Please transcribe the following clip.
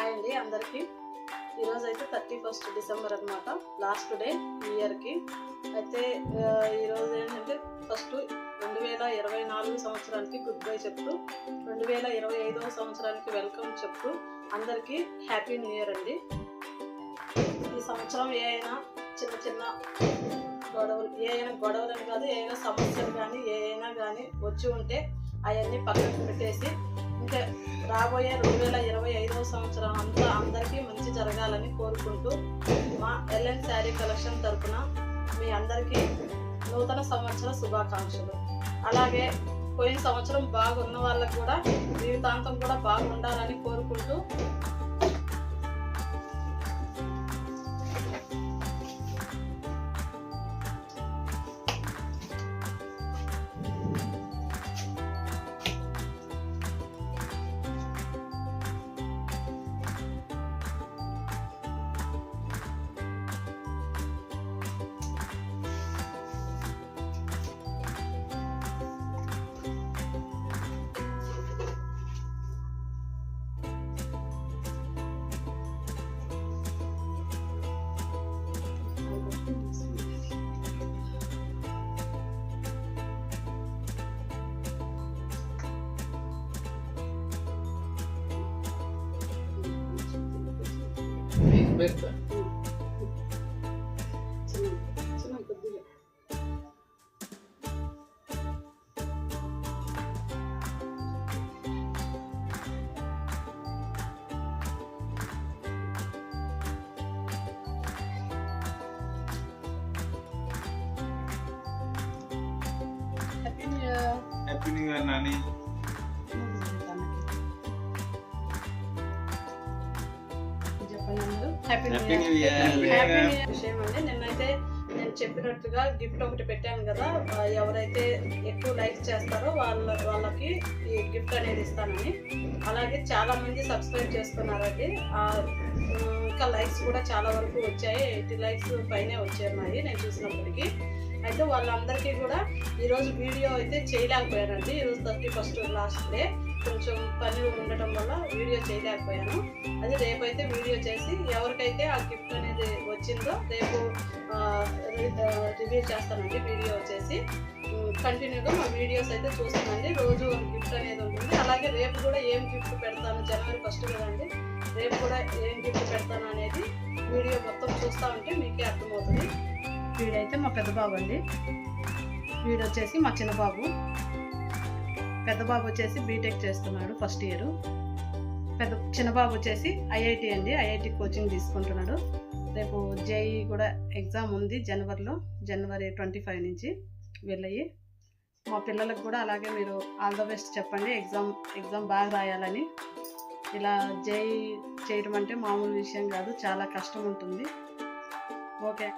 Hi అండి అందరికీ. ఈరోజు అయితే 31 డిసెంబర్ అనమాట, లాస్ట్ డే ఈ ఇయర్కి. అయితే ఈరోజు ఏంటంటే ఫస్ట్ 2024 సంవత్సరానికి గుడ్ బై చెప్తూ 2025 సంవత్సరానికి వెల్కమ్ చెప్తూ అందరికీ హ్యాపీ న్యూ ఇయర్ అండి. ఈ సంవత్సరం ఏమైనా చిన్న చిన్న గొడవలని కాదు, ఏమైనా సమస్యలు కానీ ఏమైనా కానీ వచ్చి ఉంటే అవన్నీ పక్కకు పెట్టేసి ఇంకా రాబోయే 2025 సంవత్సరం అంతా అందరికీ మంచి జరగాలని కోరుకుంటూ మా ఎల్ఎన్ శారీ కలెక్షన్ తరఫున మీ అందరికీ నూతన సంవత్సర శుభాకాంక్షలు. అలాగే పోయిన సంవత్సరం బాగున్న వాళ్ళకు కూడా జీవితాంతం కూడా బాగుండాలని కోరుకుంటూ happy new year Nani. Happy new year. విషయం అండి, నిన్నైతే నేను చెప్పినట్టుగా గిఫ్ట్ ఒకటి పెట్టాను కదా, ఎవరైతే ఎక్కువ లైక్ చేస్తారో వాళ్ళకి ఈ గిఫ్ట్ అనేది ఇస్తానని. అలాగే చాలా మంది సబ్స్క్రైబ్ చేసుకున్నారండి. ఇంకా లైక్స్ కూడా చాలా వరకు వచ్చాయి, 80 లైక్స్ పైనే వచ్చాయి నేను చూసినప్పటికీ. అయితే వాళ్ళందరికీ కూడా ఈరోజు వీడియో అయితే చేయలేకపోయానండి. ఈరోజు 31 లాస్ట్ డే, కొంచెం పని ఉండటం వల్ల వీడియో చేయలేకపోయాను. అది రేపైతే వీడియో చేసి ఎవరికైతే ఆ గిఫ్ట్ అనేది వచ్చిందో రేపు రివ్యూ చేస్తానండి. వీడియో చేసి కంటిన్యూగా మా వీడియోస్ అయితే చూస్తానండి. రోజు ఒక గిఫ్ట్ అనేది ఉంటుంది. అలాగే రేపు కూడా ఏం గిఫ్ట్ పెడతాను, జనవరి 1 కదండి, రేపు కూడా ఏం గిఫ్ట్ పెడతాను అనేది వీడియో మొత్తం చూస్తూ ఉంటే మీకే అర్థమవుతుంది. వీడైతే మా పెద్ద బాబు అండి, వీడు వచ్చేసి మా చిన్న బాబు. పెద్ద బాబు వచ్చేసి బీటెక్ చేస్తున్నాడు, ఫస్ట్ ఇయర్. చిన్న బాబు వచ్చేసి ఐఐటి అండి, ఐఐటి కోచింగ్ తీసుకుంటున్నాడు. రేపు జేఈ కూడా ఎగ్జామ్ ఉంది జనవరి 25 నుంచి వెళ్ళయి. మా పిల్లలకు కూడా అలాగే మీరు ఆల్ ద బెస్ట్ చెప్పండి. ఎగ్జామ్ బాగా రాయాలని. ఇలా జేఈ చేయడం అంటే మామూలు విషయం కాదు, చాలా కష్టం ఉంటుంది. ఓకే.